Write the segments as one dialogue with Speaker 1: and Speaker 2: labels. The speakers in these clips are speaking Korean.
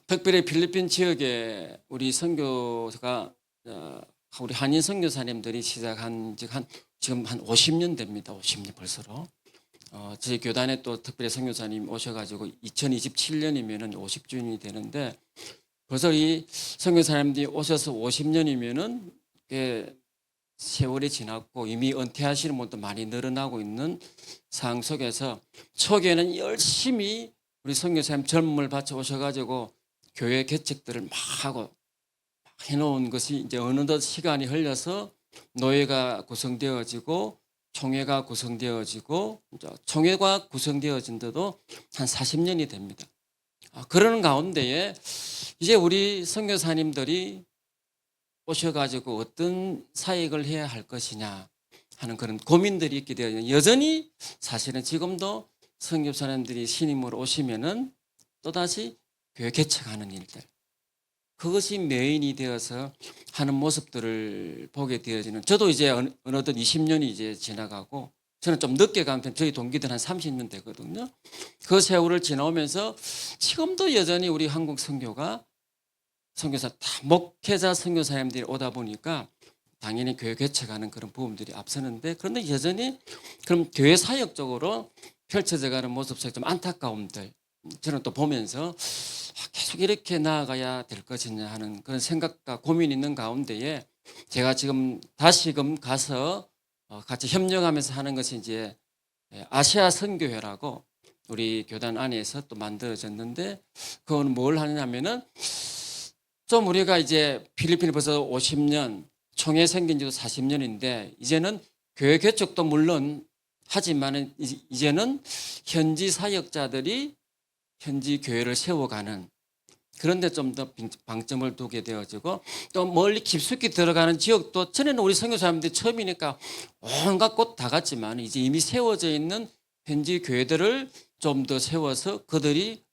Speaker 1: 특별히 필리핀 지역에 우리 선교가 우리 한인 선교사님들이 시작한 지금 한 50년 됩니다. 50년 벌써로. 저희 교단에 또 특별히 선교사님 오셔가지고 2027년이면은 50주년이 되는데 벌써 이 선교사님들이 오셔서 50년이면은 세월이 지났고 이미 은퇴하시는 분도 많이 늘어나고 있는 상황 속에서 초기에는 열심히 우리 선교사님 젊음을 바쳐 오셔가지고 교회 개척들을 막 하고 해놓은 것이 이제 어느덧 시간이 흘려서 노예가 구성되어지고 총회가 구성되어지고 총회가 구성되어진 데도 한 40년이 됩니다. 그러는 가운데에 이제 우리 선교사님들이 오셔가지고 어떤 사역을 해야 할 것이냐 하는 그런 고민들이 있게 되어요. 여전히 사실은 지금도 선교사님들이 신임으로 오시면은 또다시 교회 개척하는 일들, 그것이 메인이 되어서 하는 모습들을 보게 되어지는, 저도 이제 어느덧 20년이 이제 지나가고 저는 좀 늦게 간 편, 저희 동기들 한 30년 되거든요. 그 세월을 지나오면서 지금도 여전히 우리 한국 선교가 선교사 다 목회자 선교사님들이 오다 보니까 당연히 교회 개척하는 그런 부분들이 앞서는데, 그런데 여전히 그럼 교회 사역적으로 펼쳐져가는 모습 속에 좀 안타까움들 저는 또 보면서 계속 이렇게 나아가야 될 것이냐 하는 그런 생각과 고민이 있는 가운데에 제가 지금 다시금 가서 같이 협력하면서 하는 것이 이제 아시아 선교회라고 우리 교단 안에서 또 만들어졌는데, 그건 뭘 하느냐면은 좀 우리가 이제 필리핀이 벌써 50년, 총회 생긴 지도 40년인데 이제는 교회 개척도 물론 하지만은 이제는 현지 사역자들이 현지 교회를 세워가는, 그런데 좀 더 방점을 두게 되어지고, 또 멀리 깊숙이 들어가는 지역도 전에는 우리 선교사님들이 처음이니까 온갖 곳 다 갔지만 이제 이미 세워져 있는 현지 교회들을 좀 더 세워서 그들의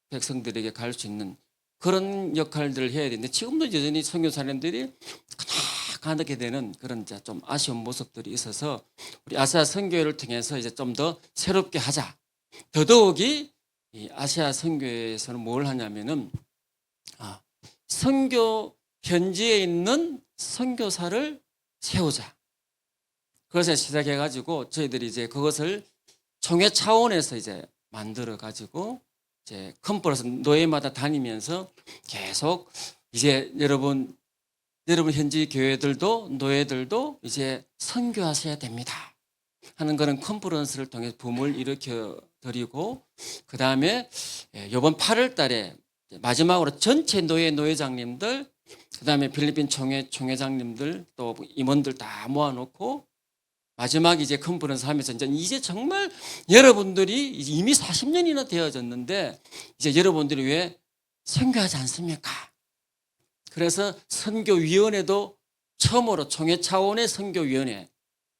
Speaker 1: 백성들에게 갈 수 있는 그런 역할들을 해야 되는데, 지금도 여전히 선교사님들이 가게 되는 그런 좀 아쉬운 모습들이 있어서 우리 아시아 선교회를 통해서 이제 좀 더 새롭게 하자. 더더욱이 이 아시아 선교회에서는 뭘 하냐면은 선교 현지에 있는 선교사를 세우자. 그래서 시작해가지고 저희들이 이제 그것을 총회 차원에서 이제 만들어가지고 이제 컨퍼런스 노예마다 다니면서 계속 이제 여러분 현지 교회들도 노예들도 이제 선교하셔야 됩니다 하는 그런 컨퍼런스를 통해 붐을 일으켜 드리고, 그 다음에 이번 8월 달에 마지막으로 전체 노예장님들, 그 다음에 필리핀 총회장님들 또 임원들 다 모아놓고 마지막 이제 컨퍼런스 하면서 이제 정말 여러분들이 이미 40년이나 되어졌는데 이제 여러분들이 왜 선교하지 않습니까? 그래서 선교위원회도 처음으로 총회 차원의 선교위원회,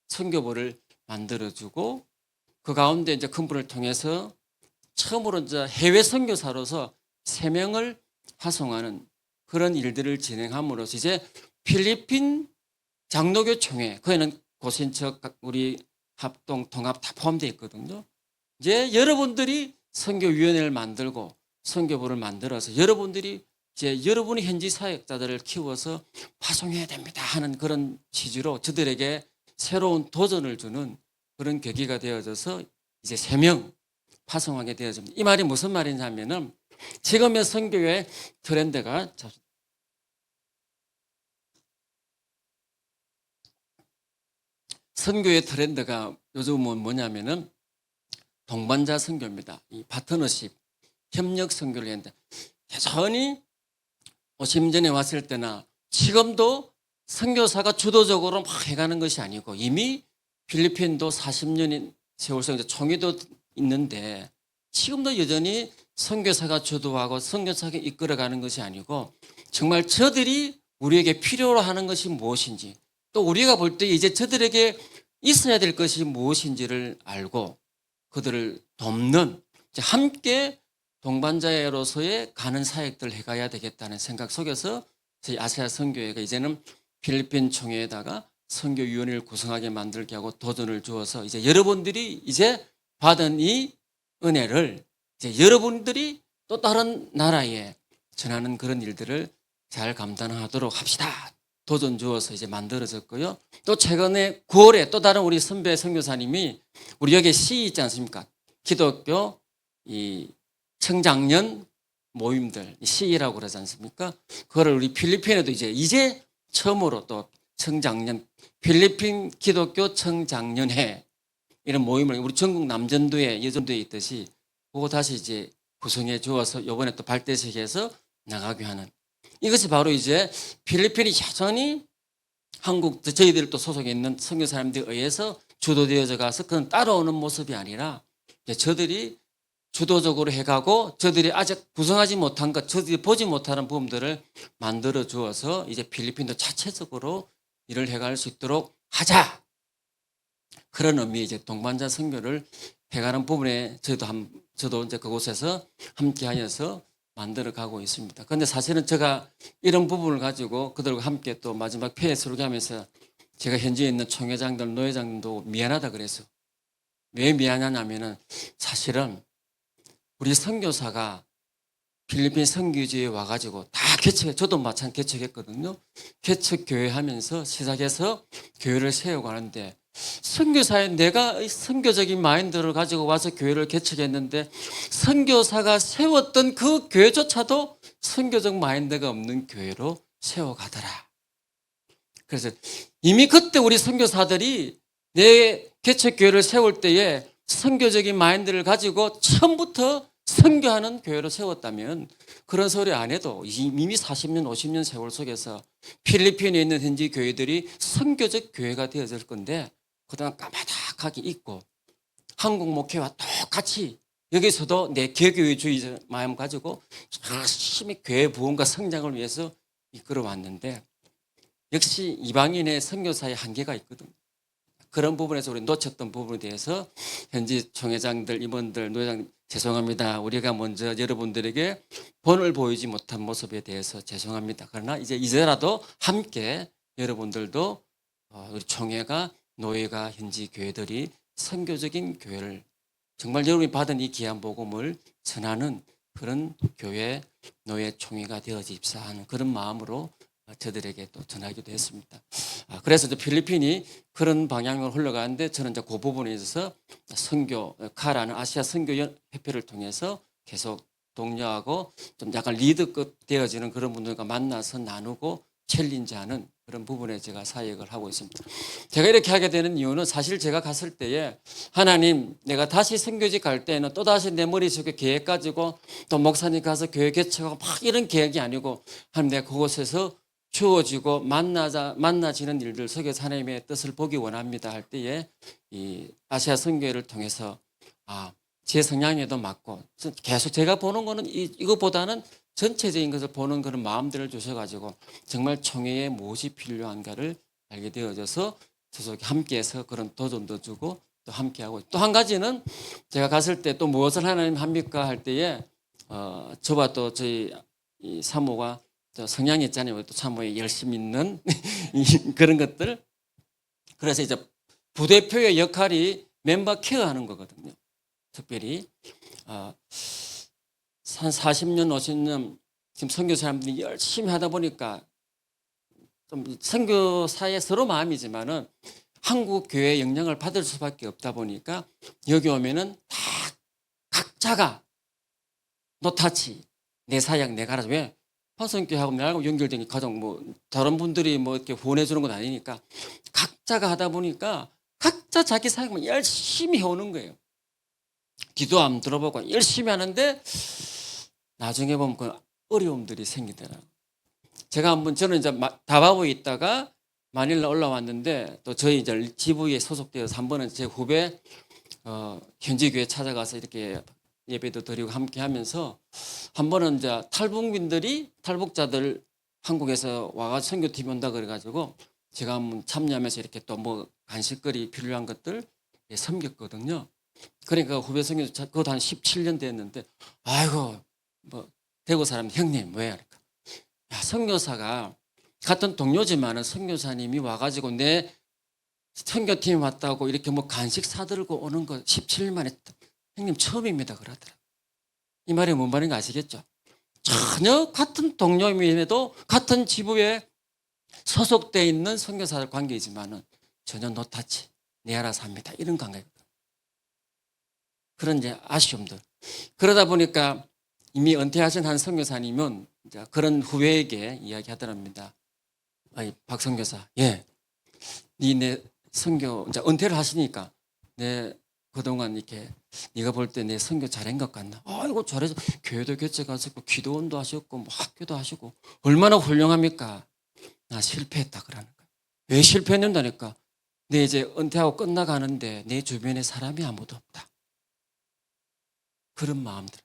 Speaker 1: 선교부를 만들어주고, 그 가운데 이제 컨퍼런스를 통해서 처음으로 이제 해외 선교사로서 3명을 파송하는 그런 일들을 진행함으로써 이제 필리핀 장로교 총회, 거기는 고신척 우리 합동 통합 다 포함되어 있거든요. 이제 여러분들이 선교위원회를 만들고 선교부를 만들어서 여러분들이 이제 여러분이 현지 사역자들을 키워서 파송해야 됩니다 하는 그런 취지로 저들에게 새로운 도전을 주는 그런 계기가 되어져서 이제 3명 파송하게 되어집니다. 이 말이 무슨 말이냐면은 지금의 선교의 트렌드가, 선교의 트렌드가 요즘은 뭐냐면은 동반자 선교입니다. 이 파트너십, 협력 선교를 했는데, 여전히 50년 전에 왔을 때나 지금도 선교사가 주도적으로 막 해가는 것이 아니고, 이미 필리핀도 40년인 세월 속에 총회도 있는데 지금도 여전히 선교사가 주도하고 선교사가 이끌어가는 것이 아니고, 정말 저들이 우리에게 필요로 하는 것이 무엇인지, 또 우리가 볼 때 이제 저들에게 있어야 될 것이 무엇인지를 알고 그들을 돕는, 함께 동반자로서의 가는 사역들을 해가야 되겠다는 생각 속에서 저희 아시아 선교회가 이제는 필리핀 총회에다가 선교위원회를 구성하게 만들게 하고 도전을 주어서 이제 여러분들이 이제 받은 이 은혜를 이제 여러분들이 또 다른 나라에 전하는 그런 일들을 잘 감당하도록 합시다. 도전 주어서 이제 만들어졌고요. 또 최근에 9월에 또 다른 우리 선배 선교사님이 우리 여기 시 있지 않습니까? 기독교 이 청장년 모임들 시이라고 그러지 않습니까? 그거를 우리 필리핀에도 이제 처음으로 또 청장년 필리핀 기독교 청장년회 이런 모임을 우리 전국 남전도에 여전도에 있듯이 그거 다시 이제 구성해 주어서 이번에 또 발대식에서 나가게 하는 이것이 바로 이제 필리핀이 여전히 한국 저희들 또 소속에 있는 선교사님들에 의해서 주도되어져 가서 그건 따라오는 모습이 아니라 이제 저들이 주도적으로 해가고 저들이 아직 구성하지 못한 것, 저들이 보지 못하는 부분들을 만들어 주어서 이제 필리핀도 자체적으로 일을 해갈 수 있도록 하자. 그런 의미의 이제 동반자 선교를 해가는 부분에 저도 이제 그곳에서 함께하여서 만들어 가고 있습니다. 그런데 사실은 제가 이런 부분을 가지고 그들과 함께 또 마지막 폐회 설교하면서 제가 현지에 있는 총회장들, 노회장도 미안하다 그래서 왜 미안하냐면은 사실은 우리 선교사가 필리핀 선교지에 와가지고 다 저도 마찬가지 개척했거든요. 개척 교회 하면서 시작해서 교회를 세우고 하는데 선교사에 내가 선교적인 마인드를 가지고 와서 교회를 개척했는데 선교사가 세웠던 그 교회조차도 선교적 마인드가 없는 교회로 세워가더라. 그래서 이미 그때 우리 선교사들이 내 개척교회를 세울 때에 선교적인 마인드를 가지고 처음부터 선교하는 교회로 세웠다면 그런 소리 안 해도 이미 40년, 50년 세월 속에서 필리핀에 있는 현지 교회들이 선교적 교회가 되어질 건데 그동안 까마득하게 있고 한국 목회와 똑같이 여기서도 내 개교회주의 마음 가지고 열심히 교회 부흥과 성장을 위해서 이끌어왔는데 역시 이방인의 선교사의 한계가 있거든요. 그런 부분에서 우리 놓쳤던 부분에 대해서 현지 총회장들, 임원들, 노회장 죄송합니다. 우리가 먼저 여러분들에게 본을 보이지 못한 모습에 대해서 죄송합니다. 그러나 이제라도 함께 여러분들도 우리 총회가 노회가 현지 교회들이 선교적인 교회를 정말 여러분이 받은 이 귀한 복음을 전하는 그런 교회 노회 총회가 되어집사 하는 그런 마음으로 저들에게 또 전하기도 했습니다. 그래서 필리핀이 그런 방향으로 흘러가는데 저는 이제 그 부분에 있어서 선교 카라는 아시아 선교협회를 통해서 계속 독려하고 좀 약간 리드급 되어지는 그런 분들과 만나서 나누고 챌린지하는 그런 부분에 제가 사역을 하고 있습니다. 제가 이렇게 하게 되는 이유는 사실 제가 갔을 때에 하나님 내가 다시 선교지 갈 때는 또다시 내 머릿속에 계획 가지고 또 목사님 가서 교회 개척하고 막 이런 계획이 아니고 하나님 내가 그곳에서 주어지고 만나지는 일들 속에서 하나님의 뜻을 보기 원합니다 할 때에 이 아시아 선교회를 통해서 제 성향에도 맞고 계속 제가 보는 거는 이것보다는 전체적인 것을 보는 그런 마음들을 주셔가지고 정말 총회에 무엇이 필요한가를 알게 되어져서 저쪽에 함께해서 그런 도전도 주고 또 함께하고 또 한 가지는 제가 갔을 때 또 무엇을 하나님 합니까 할 때에 저와 또 저희 이 사모가 성향이 있잖아요. 또 사모에 열심히 있는 그런 것들. 그래서 이제 부대표의 역할이 멤버 케어하는 거거든요. 특별히 한 40년, 50년 지금 선교 사람들이 열심히 하다 보니까 좀 선교사의 서로 마음이지만은 한국 교회의 영향을 받을 수밖에 없다 보니까 여기 오면은 다 각자가 노타치 내 사역 내 가라 왜 화성교회하고 나하고 연결되니 가정 다른 분들이 이렇게 후원해 주는 건 아니니까 각자가 하다 보니까 각자 자기 사역만 열심히 해오는 거예요. 기도 안 들어보고 열심히 하는데 나중에 보면 그 어려움들이 생기더라고요. 저는 이제 다바오에 있다가 마닐라 올라왔는데 또 저희 이제 지부에 소속되어서 한 번은 제 후배 현지 교회 찾아가서 이렇게 예배도 드리고 함께 하면서 한 번은 이제 탈북자들 한국에서 와가지고 선교팀이 온다 그래가지고 제가 한번 참여하면서 이렇게 또 간식거리 필요한 것들 섬겼거든요. 그러니까 후배 선교사 그것도 한 17년 됐는데 아이고 대구 사람 형님 왜 그러니까 선교사가 같은 동료지만은 선교사님이 와가지고 내 선교팀이 왔다고 이렇게 간식 사들고 오는 거 17년 만에 형님 처음입니다 그러더라고요. 이 말이 뭔 말인가 아시겠죠? 전혀 같은 동료임에도 같은 지부에 소속되어 있는 선교사들 관계이지만은 전혀 노타치, 내 알아서 합니다. 이런 관계거든요. 그런 이제 아쉬움들. 그러다 보니까 이미 은퇴하신 한 선교사님은 이제 그런 후배에게 이야기하더랍니다. 아니, 박 선교사, 예, 내 선교 이제 은퇴를 하시니까 내 그동안 이렇게 네가 볼 때 내 선교 잘한 것 같나? 아이고 잘해서 교회도 개최 가셨고 기도원도 하셨고 뭐 학교도 하시고 얼마나 훌륭합니까? 나 실패했다 그러는 거야. 왜 실패했는다니까? 내 이제 은퇴하고 끝나가는데 내 주변에 사람이 아무도 없다. 그런 마음들.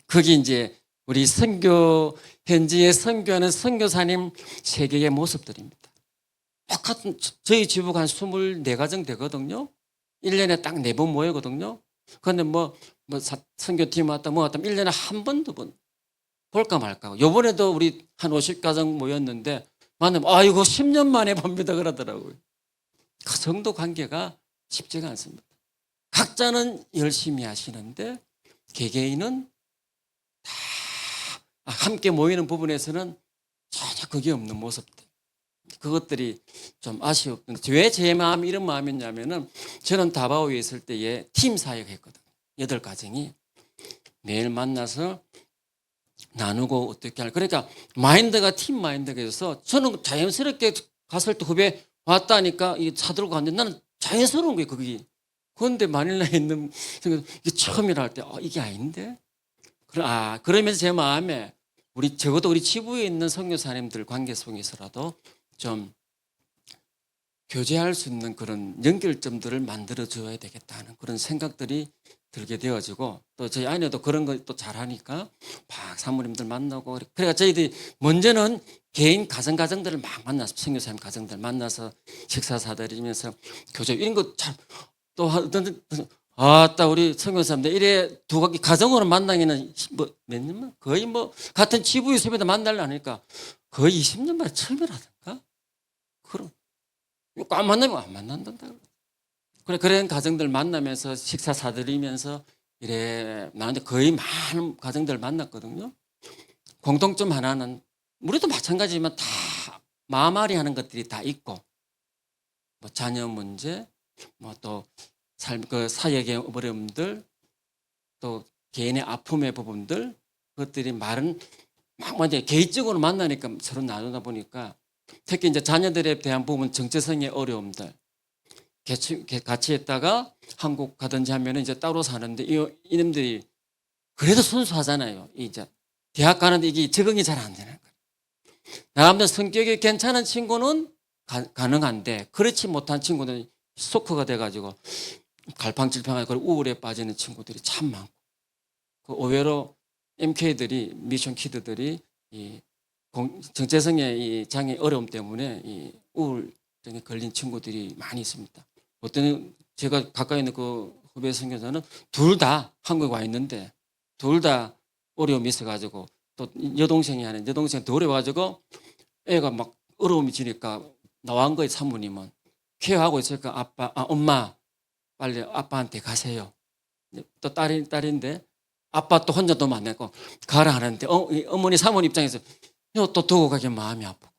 Speaker 1: 그게 이제 우리 선교 현지에 선교하는 선교사님 세계의 모습들입니다. 똑같은 저희 지부가 한 24가정 되거든요. 1년에 딱 4번 모이거든요. 그런데 선교팀 왔다 뭐 왔다 1년에 한 번, 두 번 볼까 말까. 요번에도 우리 한 50가정 모였는데 만나면 이거 10년 만에 봅니다 그러더라고요. 그 정도 관계가 쉽지가 않습니다. 각자는 열심히 하시는데 개개인은 다 함께 모이는 부분에서는 전혀 그게 없는 모습들. 그것들이 좀 아쉬웠는데 왜 제 마음이 이런 마음이었냐면은 저는 다바오에 있을 때에 팀 사역을 했거든요. 8가정이 매일 만나서 나누고 어떻게 할 그러니까 마인드가 팀 마인드가 있어서 저는 자연스럽게 갔을 때 후배 왔다니까 이 차들고 갔는데 나는 자연스러운 거예요 그게. 그런데 마닐라에 있는 이게 처음이라 할 때 이게 아닌데 그러면서 제 마음에 적어도 우리 지부에 있는 선교사님들 관계 속에서라도 좀 교제할 수 있는 그런 연결점들을 만들어 줘야 되겠다는 그런 생각들이 들게 되어지고 또 저희 아내도 그런 걸 또 잘하니까 막 사모님들 만나고 그러니까 저희들이 먼저는 개인 가정들을 막 만나서 선교사님 가정들 만나서 식사 사드리면서 교제 이런 거 잘 또 하던 아따 우리 선교사님들 이래 가정으로 만나기는 몇 년만 거의 같은 지부의 세배도 만나려 하니까 거의 20년 만에 처음이라든가 그럼 안 만나면 안 만난단다. 그런 가정들 만나면서 식사 사드리면서 이래 나한테 거의 많은 가정들 만났거든요. 공통점 하나는 우리도 마찬가지지만 다 마마리 하는 것들이 다 있고 자녀 문제 또 그 사역의 어려움들 또 개인의 아픔의 부분들 그것들이 말은 막 완전 개인적으로 만나니까 서로 나누다 보니까 특히 이제 자녀들에 대한 부분 정체성의 어려움들 같이 했다가 한국 가든지 하면 이제 따로 사는데 이놈들이 그래도 순수하잖아요. 이제 대학 가는데 이게 적응이 잘 안 되는 거예요. 나름대로 성격이 괜찮은 친구는 가능한데 그렇지 못한 친구는 스토커가 돼가지고 갈팡질팡하고 우울에 빠지는 친구들이 참 많고 의외로 MK들이 미션 키드들이 이 정체성의 이 장애 어려움 때문에 이 우울증에 걸린 친구들이 많이 있습니다. 어떤 제가 가까이 있는 그 후배 선교사는 둘 다 한국에 와 있는데 둘 다 어려움이 있어가지고 또 여동생이 더 어려워가지고 애가 막 어려움이 지니까 나온 거예요. 사모님은 케어하고 있으니까 엄마 빨리 아빠한테 가세요. 또 딸인데 아빠 또 혼자 두면 안 되고 가라 하는데 어머니 사모님 입장에서 또 두고 가기 마음이 아프고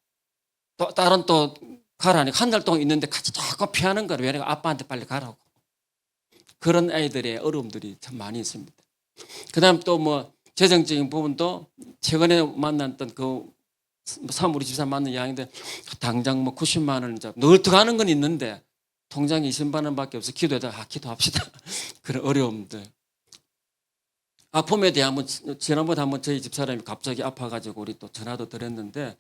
Speaker 1: 또 딸은 또 가라니까 한 달 동안 있는데 같이 자꾸 피하는 거예요. 왜냐면 아빠한테 빨리 가라고. 그런 아이들의 어려움들이 참 많이 있습니다. 그 다음 또 재정적인 부분도 최근에 만났던 그 우리 집사 만난 이야기인데 당장 90만 원 늘 들어가는 건 있는데 통장에 20만 원밖에 없어 기도합시다. 그런 어려움들. 아픔에 대한 지난번에 한번 저희 집사람이 갑자기 아파가지고 우리 또 전화도 드렸는데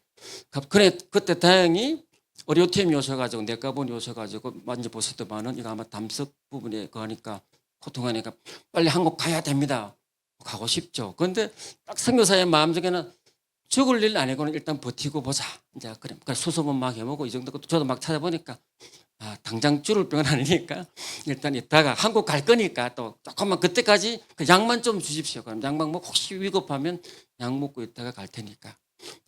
Speaker 1: 그때 다행히 의료팀이 오셔가지고 내과분이 오셔가지고 만져보시더만은 이거 아마 담석 부분에 거니까 고통하니까 빨리 한국 가야 됩니다. 가고 싶죠. 그런데 딱 선교사의 마음속에는 죽을 일 아니고는 일단 버티고 보자. 이제 그러니까 수소문 막 해보고 이 정도 저도 막 찾아보니까 당장 줄을 병은 아니니까 일단 이따가 한국 갈 거니까 또 조금만 그때까지 그 약만 좀 주십시오. 그럼 약만 먹고 혹시 위급하면 약 먹고 있다가 갈 테니까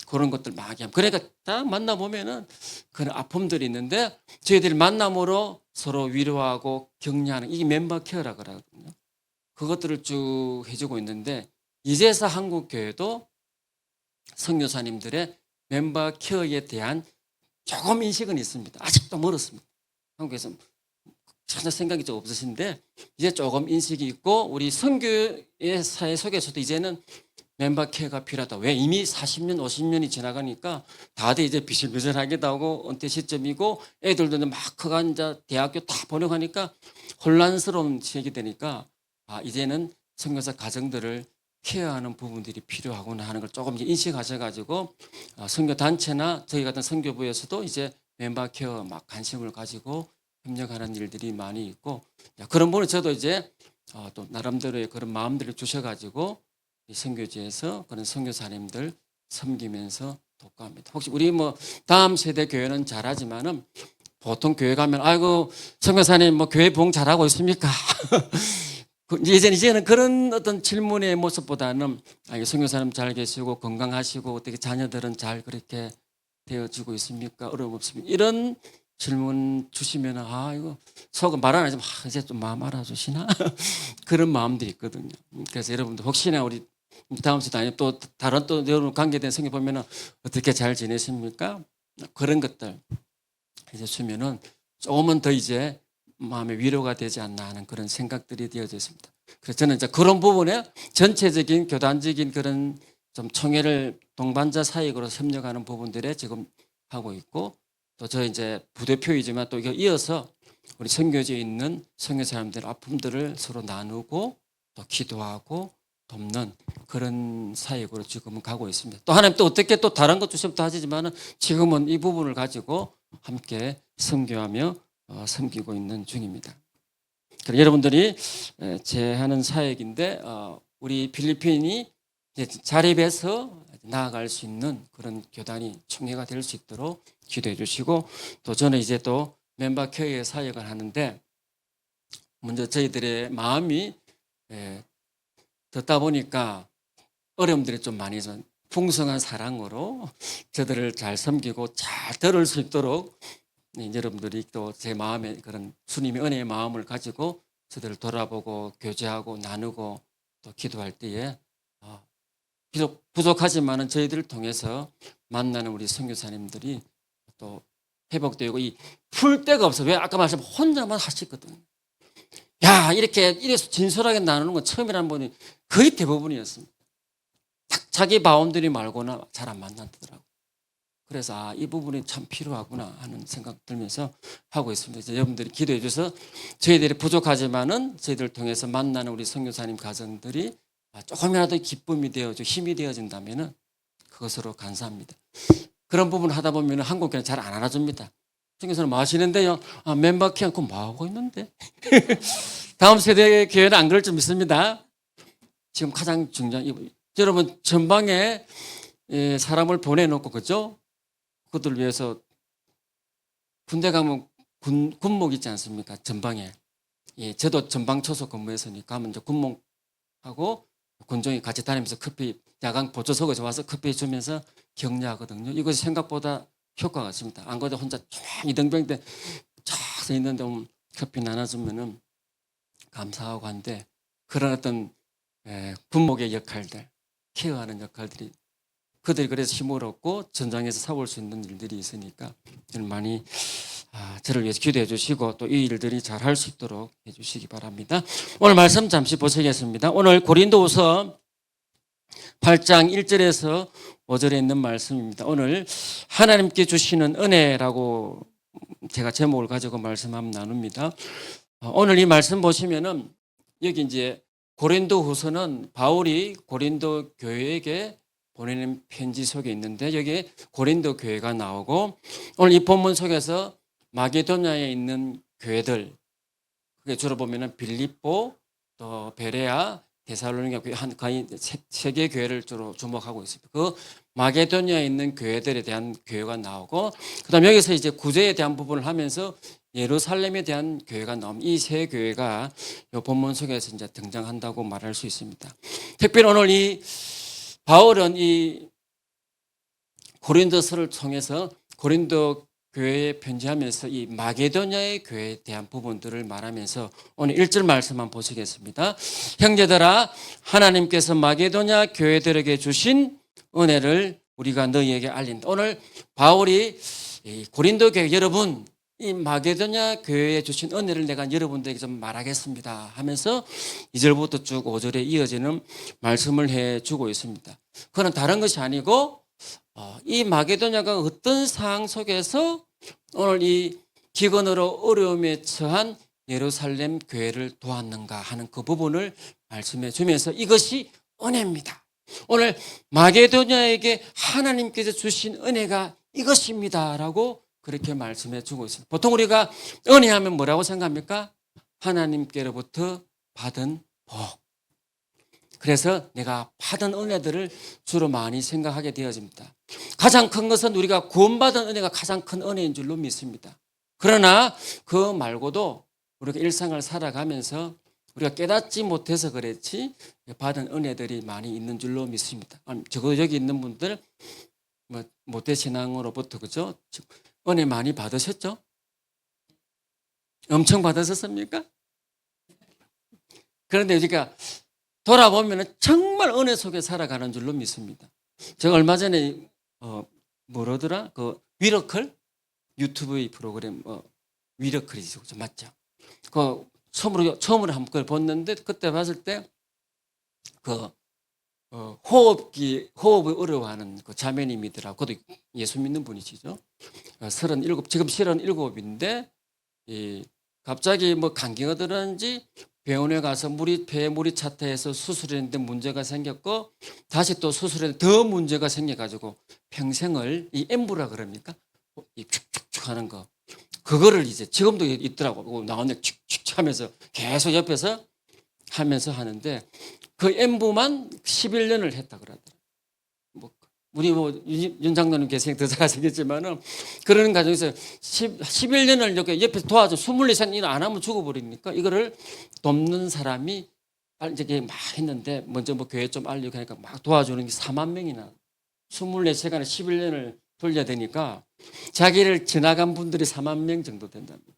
Speaker 1: 그런 것들 막 하면 그러니까 딱 만나보면은 그런 아픔들이 있는데 저희들이 만남으로 서로 위로하고 격려하는 이게 멤버 케어라 그러거든요. 그것들을 쭉 해주고 있는데 이제서 한국 교회도 선교사님들의 멤버 케어에 대한 조금 인식은 있습니다. 아직도 멀었습니다. 한국에서 전혀 생각이 좀 없으신데 이제 조금 인식이 있고 우리 선교의 사회 속에서도 이제는 멤버 케어가 필요하다. 왜? 이미 40년, 50년이 지나가니까 다들 이제 비실비실하기도 하고 은퇴 시점이고 애들도 막 커가 이제 대학교 다 보내고 하니까 혼란스러운 시기 되니까 이제는 선교사 가정들을 케어하는 부분들이 필요하구나 하는 걸 조금 인식하셔가지고 선교 단체나 저희 같은 선교부에서도 이제 멤버 케어 막 관심을 가지고 협력하는 일들이 많이 있고 그런 부분은 저도 이제 또 나름대로의 그런 마음들을 주셔가지고 이 선교지에서 그런 선교사님들 섬기면서 독과합니다. 혹시 우리 뭐 다음 세대 교회는 잘하지만은 보통 교회 가면 아이고 선교사님 뭐 교회 부흥 잘하고 있습니까? 이제는 그런 어떤 질문의 모습보다는 선교사님 잘 계시고 건강하시고 어떻게 자녀들은 잘 그렇게 되어지고 있습니까? 어려움 없습니까? 이런 질문 주시면 이거 속은 말 안 하지만 이제 좀 마음 알아주시나? 그런 마음들이 있거든요. 그래서 여러분들 혹시나 우리 다음 주도 아니면 또 다른 또 여러분 관계된 성경 보면은 어떻게 잘 지내십니까? 그런 것들 이제 주면은 조금은 더 이제 마음의 위로가 되지 않나 하는 그런 생각들이 되어져 있습니다. 그래서 저는 이제 그런 부분에 전체적인 교단적인 그런 좀 총회를 동반자 사역으로 협력하는 부분들에 지금 하고 있고 또 저 이제 부대표이지만 또 이거 이어서 우리 선교지에 있는 선교 사람들의 아픔들을 서로 나누고 또 기도하고 돕는 그런 사역으로 지금은 가고 있습니다. 또 하나님 또 어떻게 또 다른 것 주시면 또 하시지만은 지금은 이 부분을 가지고 함께 선교하며 섬기고 있는 중입니다. 여러분들이 제 하는 사역인데 우리 필리핀이 자립해서 나아갈 수 있는 그런 교단이 총회가 될 수 있도록 기도해 주시고 또 저는 이제 또 멤버 케어의 사역을 하는데 먼저 저희들의 마음이 듣다 보니까 어려움들이 좀 많이 좀 풍성한 사랑으로 저들을 잘 섬기고 잘 들을 수 있도록 여러분들이 또 제 마음에 그런 주님의 은혜의 마음을 가지고 저들을 돌아보고 교제하고 나누고 또 기도할 때에 비록 부족하지만은 저희들을 통해서 만나는 우리 선교사님들이 또 회복되고 풀 데가 없어. 왜? 아까 말씀 혼자만 하시거든. 야, 이렇게 진솔하게 나누는 건 처음이라는 분이 거의 대부분이었습니다. 딱 자기 바운더리 말고는 잘 안 만나더라고. 그래서 이 부분이 참 필요하구나 하는 생각 들면서 하고 있습니다. 여러분들이 기도해 주셔서 저희들이 부족하지만은 저희들을 통해서 만나는 우리 선교사님 가정들이 조금이라도 기쁨이 되어져 힘이 되어진다면은 그것으로 감사합니다. 그런 부분 하다 보면 한국 교회는 잘 안 알아줍니다. 선교사님 뭐 하시는데요? 멤버 케어 뭐 하고 있는데? 다음 세대의 교회는 안 그럴 줄 믿습니다. 지금 가장 중요한 여러분 전방에 사람을 보내놓고 그죠? 그들을 위해서 군대 가면 군목 있지 않습니까? 전방에. 저도 전방 초소 근무했으니까 가면 이제 군목하고 군종이 같이 다니면서 커피 야간 보조석에 와서 커피 주면서 격려하거든요. 이것이 생각보다 효과가 있습니다. 안 그래도 혼자 쫙 이등병 때 쫙 서 있는데 커피 나눠주면은 감사하고 한데 그런 어떤 군목의 역할들, 케어하는 역할들이 그들이 그래서 힘을 얻고 전장에서 사올 수 있는 일들이 있으니까 저는 많이 저를 위해서 기도해 주시고 또 이 일들이 잘 할 수 있도록 해 주시기 바랍니다. 오늘 말씀 잠시 보시겠습니다. 오늘 고린도후서 8장 1절에서 5절에 있는 말씀입니다. 오늘 하나님께 주시는 은혜라고 제가 제목을 가지고 말씀 한번 나눕니다. 오늘 이 말씀 보시면은 여기 이제 고린도후서는 바울이 고린도 교회에게 보내는 편지 속에 있는데 여기에 고린도 교회가 나오고 오늘 이 본문 속에서 마게도냐에 있는 교회들 그게 주로 보면은 빌립보 또 베레아 데살로니가 교회 거의 세 개 교회를 주로 주목하고 있습니다. 그 마게도냐에 있는 교회들에 대한 교회가 나오고 그다음 여기서 이제 구제에 대한 부분을 하면서 예루살렘에 대한 교회가 나오면 이 세 교회가 이 본문 속에서 이제 등장한다고 말할 수 있습니다. 특별히 오늘 이 바울은 이 고린도서를 통해서 고린도 교회에 편지하면서 이 마게도냐의 교회에 대한 부분들을 말하면서 오늘 1절 말씀만 보시겠습니다. 형제들아, 하나님께서 마게도냐 교회들에게 주신 은혜를 우리가 너희에게 알린다. 오늘 바울이 고린도 교회 여러분, 이 마게도냐 교회에 주신 은혜를 내가 여러분들에게 좀 말하겠습니다 하면서 2절부터 쭉 5절에 이어지는 말씀을 해주고 있습니다. 그건 다른 것이 아니고 이 마게도냐가 어떤 상황 속에서 오늘 이 기근으로 어려움에 처한 예루살렘 교회를 도왔는가 하는 그 부분을 말씀해 주면서 이것이 은혜입니다. 오늘 마게도냐에게 하나님께서 주신 은혜가 이것입니다라고 그렇게 말씀해 주고 있습니다. 보통 우리가 은혜하면 뭐라고 생각합니까? 하나님께로부터 받은 복. 그래서 내가 받은 은혜들을 주로 많이 생각하게 되어집니다. 가장 큰 것은 우리가 구원받은 은혜가 가장 큰 은혜인 줄로 믿습니다. 그러나 그 말고도 우리가 일상을 살아가면서 우리가 깨닫지 못해서 그랬지 받은 은혜들이 많이 있는 줄로 믿습니다. 적어도 여기 있는 분들 모태신앙으로부터 그죠? 은혜 많이 받으셨죠? 엄청 받으셨습니까? 그런데 우리가 돌아보면 정말 은혜 속에 살아가는 줄로 믿습니다. 제가 얼마 전에 뭐라더라? 그 위러클 유튜브 프로그램 위러클이죠, 맞죠? 그 처음으로 한번 봤는데 그때 봤을 때 그 호흡을 어려워하는 그 자매님이더라고. 그것도 예수 믿는 분이시죠. 37, 지금 37인데 갑자기 뭐 감기가 들었는지 병원에 가서 폐에 물이 차태해서 수술했는데 문제가 생겼고 다시 또 수술했는데 더 문제가 생겨가지고 평생을 이 엠브라 그럽니까? 이 축축축 하는 거. 그거를 이제 지금도 있더라고. 나오는데 축축축 하면서 계속 옆에서 하면서 하는데 그 엠브만 11년을 했다 그러더라고요. 우리 윤 장로님 계시니까 더 잘하시겠지만은 그런 과정에서 11년을 이렇게 옆에서 도와줘 24시간 일 안 하면 죽어버리니까 이거를 돕는 사람이 이제 막 했는데 먼저 뭐 교회 좀 알리고 하니까 막 도와주는 게 4만 명이나 24시간에 11년을 돌려야 되니까 자기를 지나간 분들이 4만 명 정도 된답니다.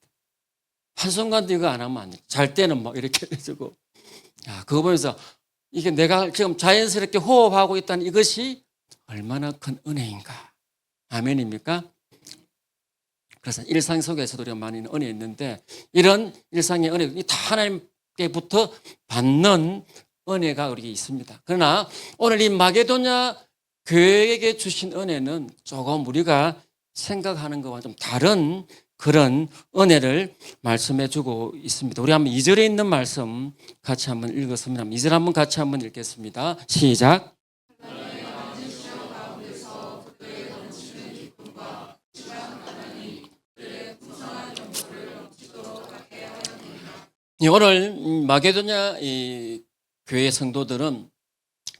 Speaker 1: 한순간도 이거 안 하면 안 돼. 잘 때는 막 이렇게 해주고. 야, 그거 보면서 이게 내가 지금 자연스럽게 호흡하고 있다는 이것이 얼마나 큰 은혜인가. 아멘입니까? 그래서 일상 속에서도 우리가 많이 은혜 있는데 이런 일상의 은혜, 다 하나님께부터 받는 은혜가 우리에게 있습니다. 그러나 오늘 이 마게도냐 교회에게 주신 은혜는 조금 우리가 생각하는 것과 좀 다른 그런 은혜를 말씀해 주고 있습니다. 우리 한번 2절에 있는 말씀 같이 한번 읽었습니다. 2절 한번 같이 한번 읽겠습니다. 시작. 오늘 마게도냐 이 교회 성도들은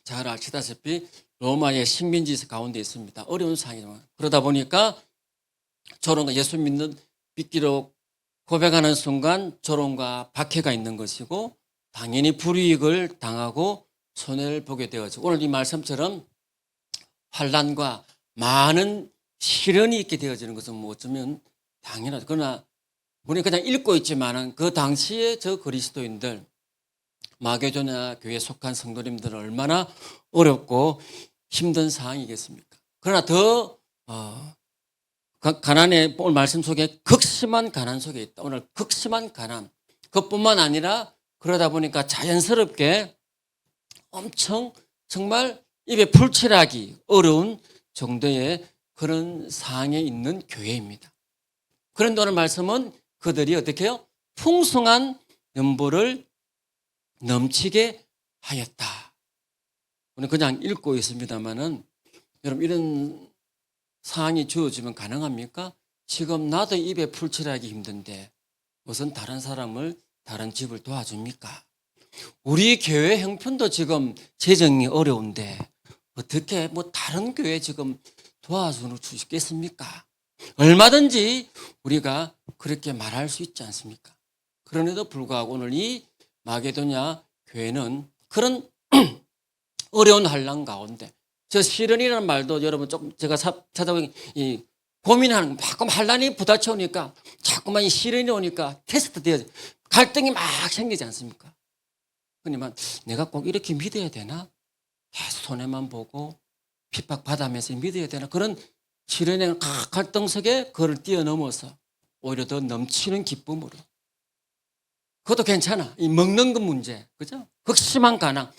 Speaker 1: 잘 아시다시피 로마의 식민지 가운데 있습니다. 어려운 상황이지만 그러다 보니까 조롱과 예수 믿기로 고백하는 순간 조롱과 박해가 있는 것이고 당연히 불이익을 당하고 손해를 보게 되어지고 오늘 이 말씀처럼 환난과 많은 시련이 있게 되어지는 것은 뭐 어쩌면 당연하죠. 그러나 우리는 그냥 읽고 있지만은 그 당시에 저 그리스도인들 마게도냐 교회에 속한 성도님들은 얼마나 어렵고 힘든 상황이겠습니까? 그러나 더 가난의 오늘 말씀 속에 극심한 가난 속에 있다. 오늘 극심한 가난. 그것뿐만 아니라 그러다 보니까 자연스럽게 엄청 정말 입에 풀칠하기 어려운 정도의 그런 상황에 있는 교회입니다. 그런데 오늘 말씀은 그들이 어떻게 해요? 풍성한 연보를 넘치게 하였다. 오늘 그냥 읽고 있습니다만은 여러분 이런 상황이 주어지면 가능합니까? 지금 나도 입에 풀칠하기 힘든데 무슨 다른 사람을 다른 집을 도와줍니까? 우리 교회 형편도 지금 재정이 어려운데 어떻게 뭐 다른 교회 지금 도와줄 수 있겠습니까? 얼마든지 우리가 그렇게 말할 수 있지 않습니까? 그런데도 불구하고 오늘 이 마게도냐 교회는 그런 어려운 환난 가운데 저 시련이라는 말도 여러분 조금 제가 찾아보니 이 고민하는 거, 자꾸 환란이 부딪혀오니까 자꾸만 이 시련이 오니까 테스트 되어 갈등이 막 생기지 않습니까? 그러니까 내가 꼭 이렇게 믿어야 되나? 계속 손해만 보고 핍박받으면서 믿어야 되나? 그런 시련의 갈등 속에 그걸 뛰어넘어서 오히려 더 넘치는 기쁨으로. 그것도 괜찮아. 이 먹는 것 문제. 그죠? 극심한 가난.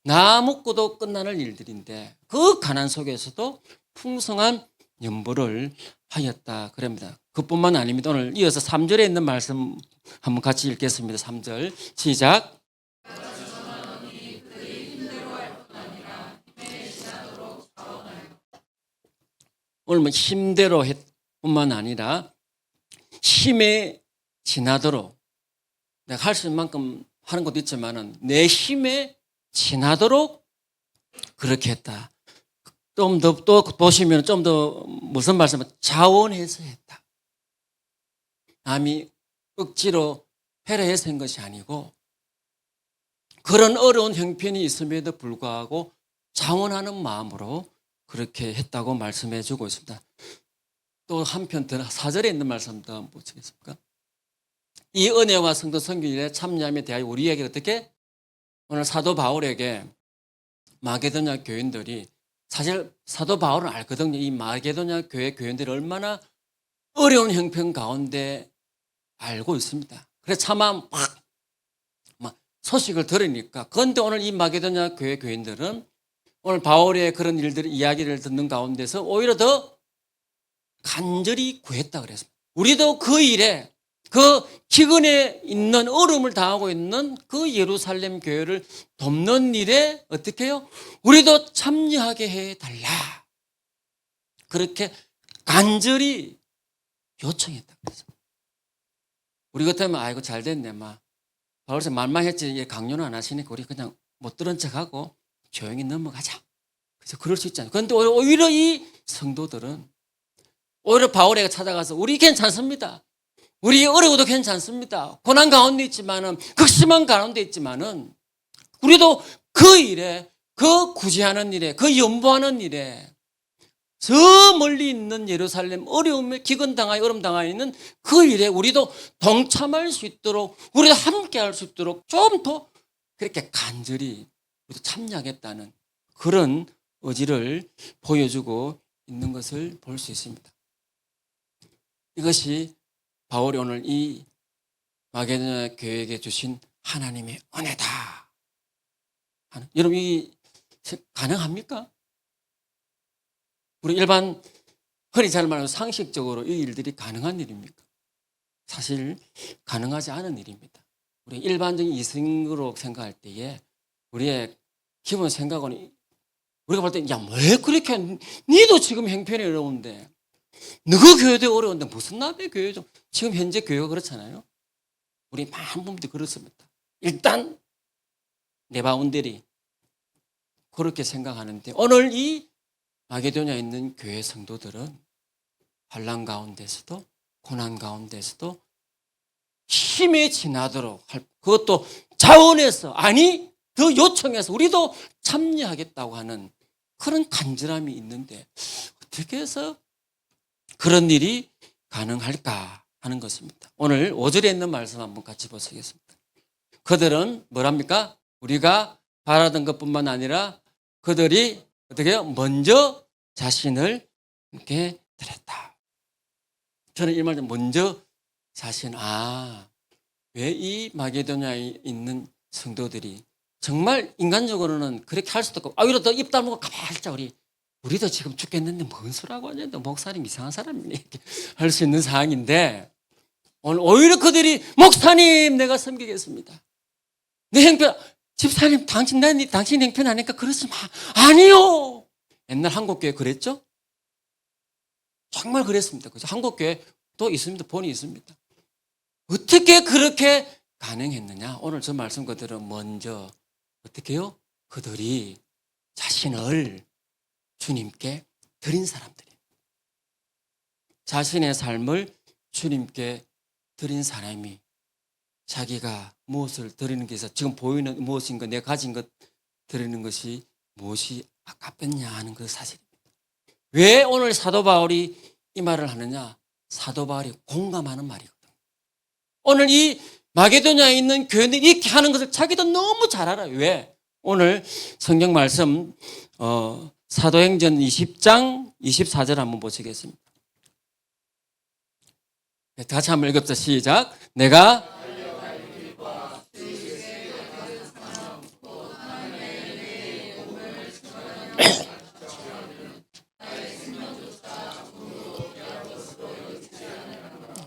Speaker 1: 나 먹고도 끝나는 일들인데 그 가난 속에서도 풍성한 연보를 하였다. 그럽니다. 그뿐만 아닙니다. 오늘 이어서 3절에 있는 말씀 한번 같이 읽겠습니다. 3절 시작. 오늘 뭐 힘대로 뿐만 아니라 힘에 지나도록 내가 할 수 있는 만큼 하는 것도 있지만은 내 힘에 지나도록 그렇게 했다. 좀 더 또 보시면 좀 더 무슨 말씀을 자원해서 했다. 남이 억지로 해라 해서 한 것이 아니고 그런 어려운 형편이 있음에도 불구하고 자원하는 마음으로 그렇게 했다고 말씀해 주고 있습니다. 또 한편 더 4절에 있는 말씀 더 한번 보시겠습니까? 이 은혜와 성도 선교일에 참여함에 대하여 우리에게 어떻게 오늘 사도 바울에게 마게도냐 교인들이 사실 사도 바울은 알거든요. 이 마게도냐 교회 교인들이 얼마나 어려운 형편 가운데 알고 있습니다. 그래서 차마 막 소식을 들으니까 그런데 오늘 이 마게도냐 교회 교인들은 오늘 바울의 그런 일들 이야기를 듣는 가운데서 오히려 더 간절히 구했다 그랬습니다. 우리도 그 일에 그 기근에 있는 어려움을 당하고 있는 그 예루살렘 교회를 돕는 일에 어떻게 해요? 우리도 참여하게 해달라. 그렇게 간절히 요청했다 그랬어요. 우리 같으면 아이고 잘 됐네. 바울서 말만 했지 강요는 안 하시니까 우리 그냥 못 들은 척하고 조용히 넘어가자. 그래서 그럴 수 있잖아요. 그런데 오히려 이 성도들은 오히려 바울에게 찾아가서 우리 괜찮습니다. 우리 어려워도 괜찮습니다. 고난 가운데 있지만은 극심한 가운데 있지만은 우리도 그 일에 그 구제하는 일에 그 연보하는 일에 저 멀리 있는 예루살렘 어려움에 기근당하여 어려움당하여 있는 그 일에 우리도 동참할 수 있도록 우리도 함께할 수 있도록 좀 더 그렇게 간절히 우리도 참여하겠다는 그런 의지를 보여주고 있는 것을 볼 수 있습니다. 이것이 바울이 오늘 이 마게도냐 교회에게 주신 하나님의 은혜다. 여러분 이 가능합니까? 우리 일반 흔히 잘 말하는 상식적으로 이 일들이 가능한 일입니까? 사실 가능하지 않은 일입니다. 우리 일반적인 이성으로 생각할 때에 우리의 기본 생각은 우리가 볼 때 야 왜 그렇게 니도 지금 형편이 어려운데 너그 교회도 어려운데 무슨 남의 교회죠? 지금 현재 교회가 그렇잖아요. 우리 많은 분들이 그렇습니다. 일단 내 바운더리 그렇게 생각하는데 오늘 이 마게도냐에 있는 교회 성도들은 환난 가운데서도 고난 가운데서도 힘에 지나도록 할 그것도 자원해서 아니 더 요청해서 우리도 참여하겠다고 하는 그런 간절함이 있는데 어떻게 해서 그런 일이 가능할까 하는 것입니다. 오늘 5절에 있는 말씀 한번 같이 보시겠습니다. 그들은 뭐랍니까? 우리가 바라던 것뿐만 아니라 그들이 어떻게 해요? 먼저 자신을 이렇게 드렸다. 저는 이 말 좀 먼저 자신 왜 이 마게도냐에 있는 성도들이 정말 인간적으로는 그렇게 할 수도 없고 오히려 더 입 다물고 가만히 있자 우리도 지금 죽겠는데 뭔 소리하고 하냐 목사님 이상한 사람이네 이렇게 할 수 있는 상황인데 오늘 오히려 그들이 목사님 내가 섬기겠습니다. 내 형편 집사님 당신 형편 아니까 그러지 마. 아니요. 옛날 한국교회 그랬죠? 정말 그랬습니다. 그죠? 한국교회도 있습니다. 본이 있습니다. 어떻게 그렇게 가능했느냐? 오늘 저 말씀 그대로 먼저 어떻게 해요? 그들이 자신을 주님께 드린 사람들이에요. 자신의 삶을 주님께 드린 사람이 자기가 무엇을 드리는 게 있어 지금 보이는 무엇인가 내가 가진 것 드리는 것이 무엇이 아깝겠냐 하는 그 사실입니다. 왜 오늘 사도 바울이 이 말을 하느냐? 사도 바울이 공감하는 말이거든요. 오늘 이 마게도냐에 있는 교회들이 이렇게 하는 것을 자기도 너무 잘 알아요. 왜? 오늘 성경 말씀 사도행전 20장 24절 한번 보시겠습니다. 네, 다시 한번 읽읍시다. 시작. 내가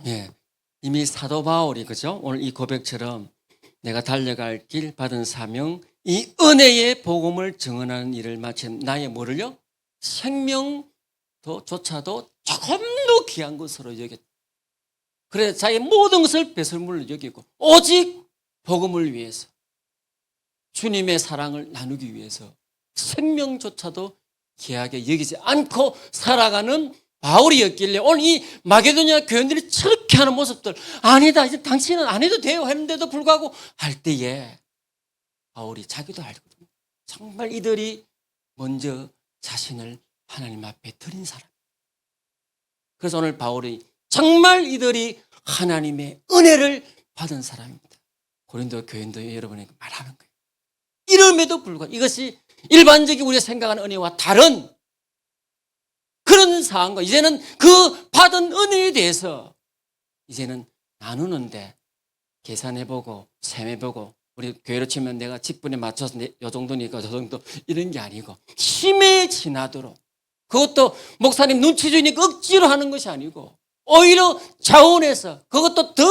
Speaker 1: 예, 이미 사도 바울이 그죠? 오늘 이 고백처럼 내가 달려갈 길 받은 사명 이 은혜의 복음을 증언하는 일을 마친 나의 뭐를요? 생명조차도 조금도 귀한 것으로 여겼다. 그래 자기 모든 것을 배설물로 여기고 오직 복음을 위해서 주님의 사랑을 나누기 위해서 생명조차도 귀하게 여기지 않고 살아가는 바울이었길래 오늘 이 마게도냐 교인들이 저렇게 하는 모습들 아니다 이제 당신은 안 해도 돼요 했는데도 불구하고 할 때에 바울이 자기도 알거든요. 정말 이들이 먼저 자신을 하나님 앞에 드린 사람. 그래서 오늘 바울이 정말 이들이 하나님의 은혜를 받은 사람입니다. 고린도 교인도 여러분에게 말하는 거예요. 이름에도 불구하고 이것이 일반적인 우리가 생각하는 은혜와 다른 그런 상황과 이제는 그 받은 은혜에 대해서 이제는 나누는데 계산해보고 셈해보고 우리 교회로 치면 내가 직분에 맞춰서 요 정도니까 저 정도 이런 게 아니고 힘에 지나도록 그것도 목사님 눈치 주니까 억지로 하는 것이 아니고 오히려 자원해서 그것도 더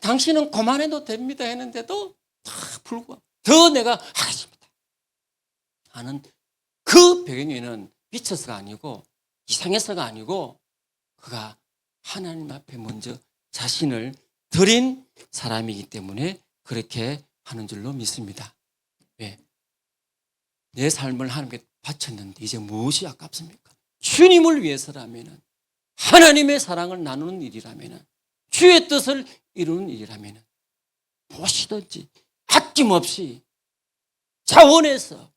Speaker 1: 당신은 그만해도 됩니다 했는데도 다 불구하고 더 내가 하겠습니다 하는 그 배경에는 미쳐서가 아니고 이상해서가 아니고 그가 하나님 앞에 먼저 자신을 드린 사람이기 때문에 그렇게 하는 줄로 믿습니다. 왜? 내 삶을 하나님께 바쳤는데 이제 무엇이 아깝습니까? 주님을 위해서라면 하나님의 사랑을 나누는 일이라면 주의 뜻을 이루는 일이라면 무엇이든지 아낌없이 자원해서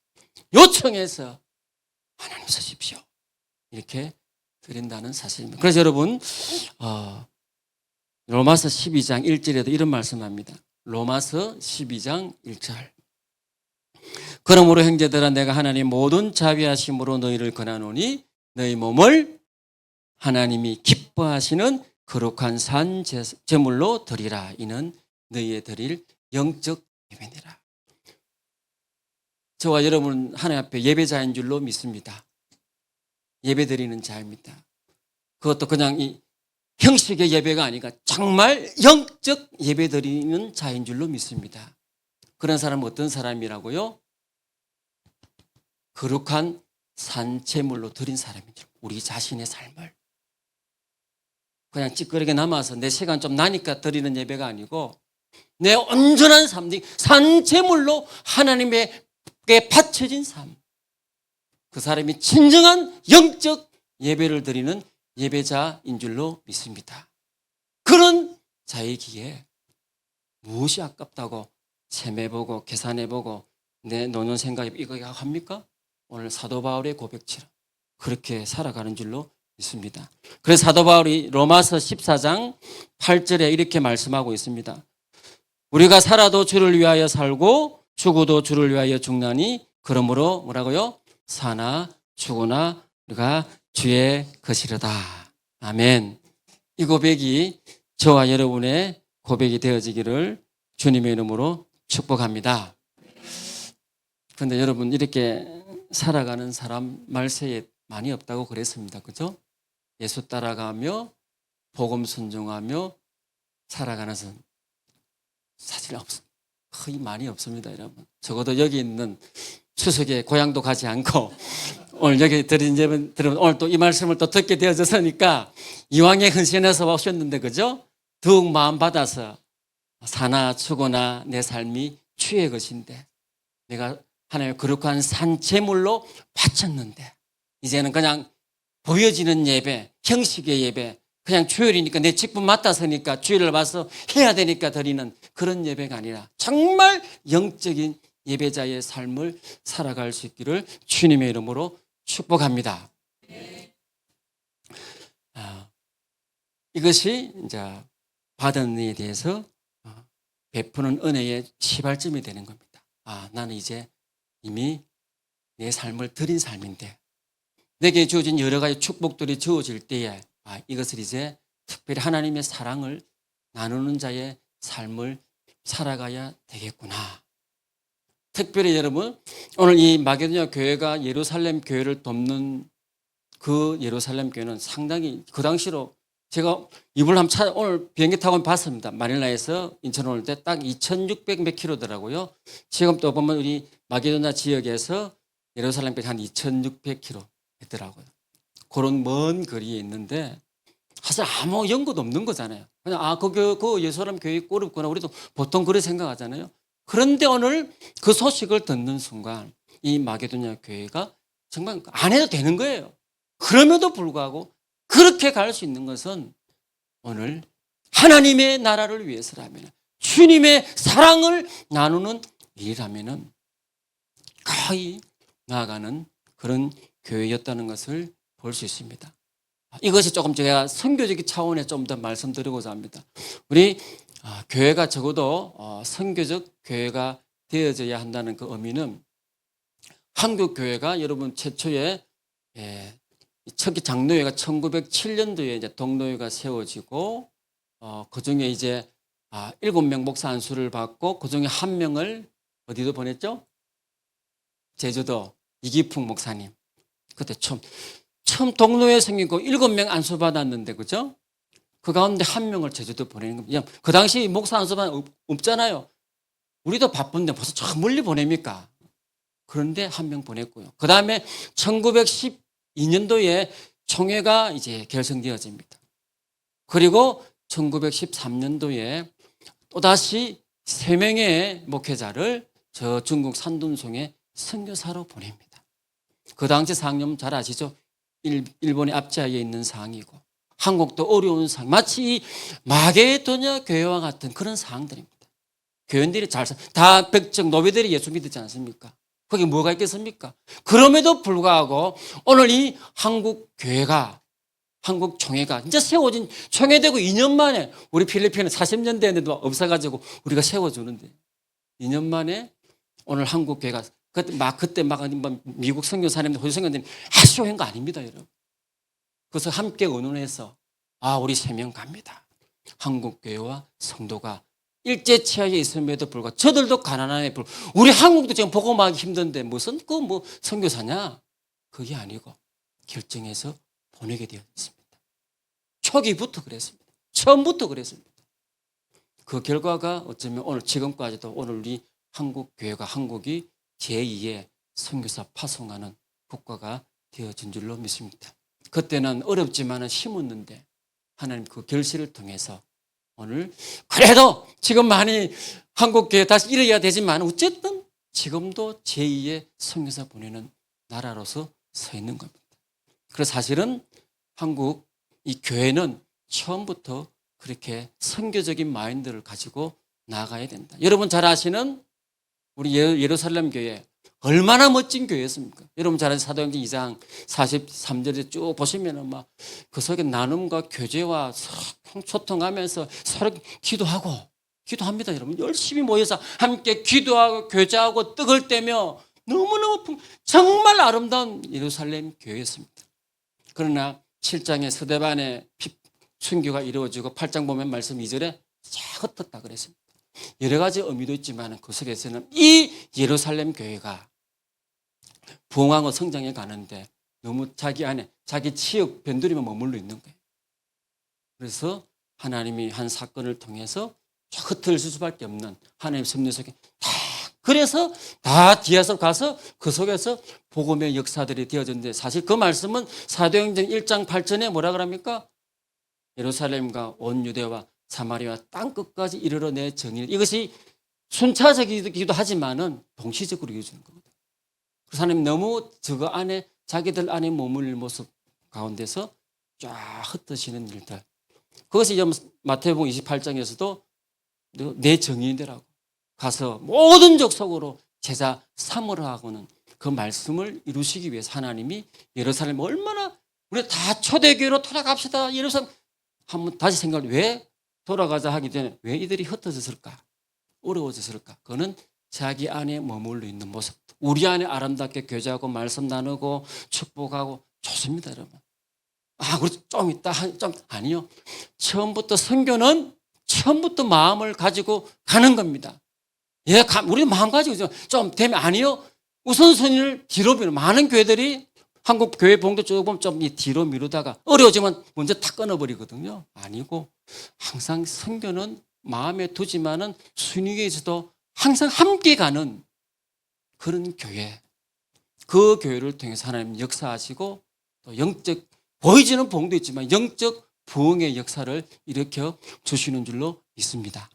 Speaker 1: 요청해서 하나님 쓰십시오. 이렇게 드린다는 사실입니다. 그래서 여러분 로마서 12장 1절에도 이런 말씀합니다. 로마서 12장 1절 그러므로 형제들아 내가 하나님 모든 자비하심으로 너희를 권하노니 너희 몸을 하나님이 기뻐하시는 거룩한 산 제물로 드리라. 이는 너희의 드릴 영적 예배니라. 저와 여러분 하나님 앞에 예배자인 줄로 믿습니다. 예배드리는 자입니다. 그것도 그냥 이 형식의 예배가 아니라 정말 영적 예배드리는 자인 줄로 믿습니다. 그런 사람은 어떤 사람이라고요? 거룩한 산제물로 드린 사람이죠. 우리 자신의 삶을. 그냥 찌끄러게 남아서 내 시간 좀 나니까 드리는 예배가 아니고 내 온전한 삶, 산제물로 하나님께 바쳐진 삶. 그 사람이 진정한 영적 예배를 드리는 예배자인 줄로 믿습니다. 그런 자이기에 무엇이 아깝다고 셈해보고 계산해보고 내 노년 생각해 이거 합니까? 오늘 사도 바울의 고백처럼 그렇게 살아가는 줄로 믿습니다. 그래서 사도 바울이 로마서 14장 8절에 이렇게 말씀하고 있습니다. 우리가 살아도 주를 위하여 살고 죽어도 주를 위하여 죽나니 그러므로 뭐라고요? 사나 죽으나 우리가 주의 것이로다. 아멘. 이 고백이 저와 여러분의 고백이 되어지기를 주님의 이름으로 축복합니다. 그런데 여러분 이렇게 살아가는 사람 말세에 많이 없다고 그랬습니다. 그죠? 예수 따라가며 복음 순종하며 살아가는 사람 사실 거의 많이 없습니다. 여러분. 적어도 여기 있는 추석에 고향도 가지 않고 오늘 여기 드린 예배 들으면 오늘 또 이 말씀을 또 듣게 되어졌으니까 이왕에 헌신해서 오셨는데 그죠? 더욱 마음 받아서 사나 죽으나 내 삶이 주의 것인데 내가 하나님의 거룩한 산제물로 바쳤는데 이제는 그냥 보여지는 예배, 형식의 예배, 그냥 주일이니까 내 직분 맡아서니까 주일을 봐서 해야 되니까 드리는 그런 예배가 아니라 정말 영적인 예배자의 삶을 살아갈 수 있기를 주님의 이름으로 축복합니다. 이것이 이제 받은 일에 대해서 베푸는 은혜의 시발점이 되는 겁니다. 아, 나는 이제 이미 내 삶을 드린 삶인데 내게 주어진 여러 가지 축복들이 주어질 때에 이것을 이제 특별히 하나님의 사랑을 나누는 자의 삶을 살아가야 되겠구나. 특별히 여러분, 오늘 이 마게도냐 교회가 예루살렘 교회를 돕는 그 예루살렘 교회는 상당히 그 당시로 제가 이불 한번 오늘 비행기 타고 봤습니다. 마닐라에서 인천 올 때 딱 2,600 몇 킬로더라고요. 지금 또 보면 우리 마게도냐 지역에서 예루살렘 교회 한 2,600 킬로 했더라고요. 그런 먼 거리에 있는데 사실 아무 연고도 없는 거잖아요. 그냥 그 예루살렘 교회 꼴이구나. 우리도 보통 그렇게 생각하잖아요. 그런데 오늘 그 소식을 듣는 순간 이 마게도냐 교회가 정말 안 해도 되는 거예요. 그럼에도 불구하고 그렇게 갈 수 있는 것은 오늘 하나님의 나라를 위해서라면, 주님의 사랑을 나누는 일이라면 가히 나아가는 그런 교회였다는 것을 볼 수 있습니다. 이것이 조금 제가 선교적인 차원에 좀 더 말씀드리고자 합니다. 우리 교회가 적어도 선교적 교회가 되어져야 한다는 그 의미는 한국 교회가 여러분 최초에 첫 장로회가 1907년도에 이제 동로회가 세워지고 그 중에 이제 7명 목사 안수를 받고 그 중에 한 명을 어디도 보냈죠? 제주도 이기풍 목사님. 그때 처음 동로회 생기고 7명 안수 받았는데 그죠? 그 가운데 한 명을 제주도 보내는 겁니다. 그 당시 목사 안수 받은 없잖아요. 우리도 바쁜데 벌써 저 멀리 보냅니까? 그런데 한 명 보냈고요. 그 다음에 1912년도에 총회가 이제 결성되어집니다. 그리고 1913년도에 또다시 3명의 목회자를 저 중국 산둥성에 선교사로 보냅니다. 그 당시 상념 잘 아시죠? 일본의 앞자리에 있는 상이고 한국도 어려운 상, 마치 이 마게도냐 교회와 같은 그런 상들입니다. 교인들이 다 백정 노비들이 예수 믿지 않습니까? 거기 뭐가 있겠습니까? 그럼에도 불구하고 오늘 이 한국 교회가, 한국 총회가 이제 세워진, 총회되고 2년 만에 우리 필리핀은 40년 됐는데도 없어가지고 우리가 세워주는데 2년 만에 오늘 한국 교회가 그때 막 미국 선교사님들, 호주 선교사님들 하쇼한 거 아닙니다, 여러분. 그래서 함께 의논해서 우리 3명 갑니다. 한국 교회와 성도가 일제 치하에 있음에도 불구하고 저들도 가난함에 불구하고 우리 한국도 지금 복음하기 힘든데 무슨 선교사냐? 그게 아니고 결정해서 보내게 되었습니다. 초기부터 그랬습니다. 처음부터 그랬습니다. 그 결과가 어쩌면 오늘 지금까지도 오늘 우리 한국 교회가 한국이 제2의 선교사 파송하는 국가가 되어진 줄로 믿습니다. 그때는 어렵지만은 힘었는데 하나님 그 결실을 통해서 오늘 그래도 지금 많이 한국교회 다시 일어야 되지만 어쨌든 지금도 제2의 선교사 보내는 나라로서 서 있는 겁니다. 그래서 사실은 한국 이 교회는 처음부터 그렇게 선교적인 마인드를 가지고 나가야 된다. 여러분 잘 아시는 우리 예루살렘 교회 얼마나 멋진 교회였습니까? 여러분 잘 아시는 사도행전 2장 43절에 쭉 보시면은 막 그 속에 나눔과 교제와 소통하면서 서로 기도합니다. 여러분 열심히 모여서 함께 기도하고 교제하고 떡을 떼며 너무너무 정말 아름다운 예루살렘 교회였습니다. 그러나 7장에 스데반의 순교가 이루어지고 8장 보면 말씀 2절에 쫙 흩었다 그랬습니다. 여러 가지 의미도 있지만 그 속에서는 이 예루살렘 교회가 부흥하고 성장해 가는데 너무 자기 안에 자기 치욕 변두리만 머물러 있는 거예요. 그래서 하나님이 한 사건을 통해서 쫙 흩어질 수밖에 없는 하나님의 섭리 속에 그래서 다 뒤에서 가서 그 속에서 복음의 역사들이 되어졌는데 사실 그 말씀은 사도행전 1장 8절에 뭐라 그럽니까? 예루살렘과 온 유대와 사마리아 땅 끝까지 이르러 내 정의를, 이것이 순차적이기도 하지만은 동시적으로 이루어지는 겁니다. 그래서 하나님 너무 저거 안에 자기들 안에 머물릴 모습 가운데서 쫙 흩어지는 일들, 그것이 마태복음 28장에서도 내 정의인들하고 가서 모든 족속으로 제자 삼으라 하고는 그 말씀을 이루시기 위해서 하나님이 예루살렘 얼마나 우리 다 초대교회로 돌아갑시다. 예루살렘 한번 다시 생각을 왜 돌아가자 하기 전에 왜 이들이 흩어졌을까? 어려워졌을까? 그거는 자기 안에 머물러 있는 모습. 우리 안에 아름답게 교제하고 말씀 나누고 축복하고 좋습니다, 여러분. 그렇죠. 좀 있다, 좀 아니요. 처음부터 선교는 처음부터 마음을 가지고 가는 겁니다. 예, 우리도 마음 가지고 좀 되면 아니요. 우선순위를 뒤로 미루. 많은 교회들이 한국 교회 봉도 쭉 보면 좀 뒤로 미루다가 어려워지면 먼저 탁 끊어버리거든요. 아니고 항상 선교는 마음에 두지만은 순위에서도 항상 함께 가는 그런 교회. 그 교회를 통해서 하나님 역사하시고 또 영적 보이지는 봉도 있지만 영적 부흥의 역사를 일으켜 주시는 줄로 믿습니다.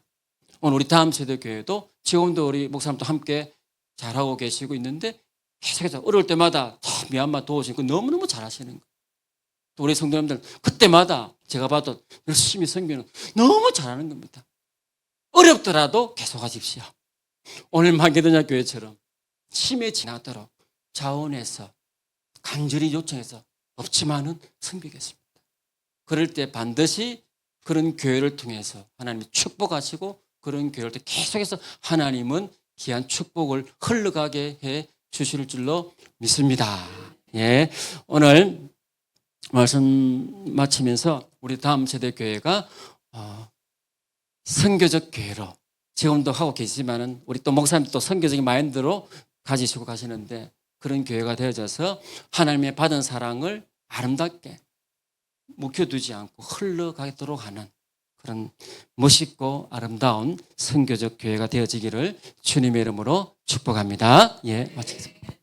Speaker 1: 오늘 우리 다음 세대 교회도 지금도 우리 목사님도 함께 잘하고 계시고 있는데 계속해서 어려울 때마다 미얀마 도우시고 너무너무 잘하시는 거예요. 또 우리 성도님들 그때마다 제가 봐도 열심히 섬기는 너무 잘하는 겁니다. 어렵더라도 계속하십시오. 오늘 마게도냐 교회처럼 심해 지나도록 자원해서 간절히 요청해서 없지만은 섬기겠습니다. 그럴 때 반드시 그런 교회를 통해서 하나님이 축복하시고 그런 교회를 통해 계속해서 하나님은 귀한 축복을 흘러가게 해 주실 줄로 믿습니다. 예, 오늘 말씀 마치면서 우리 다음 세대 교회가 선교적 교회로 지금도 하고 계시지만은 우리 또 목사님도 선교적인 마인드로 가지시고 가시는데 그런 교회가 되어져서 하나님의 받은 사랑을 아름답게 묵혀두지 않고 흘러가도록 하는 그런 멋있고 아름다운 선교적 교회가 되어지기를 주님의 이름으로 축복합니다. 예, 마치겠습니다.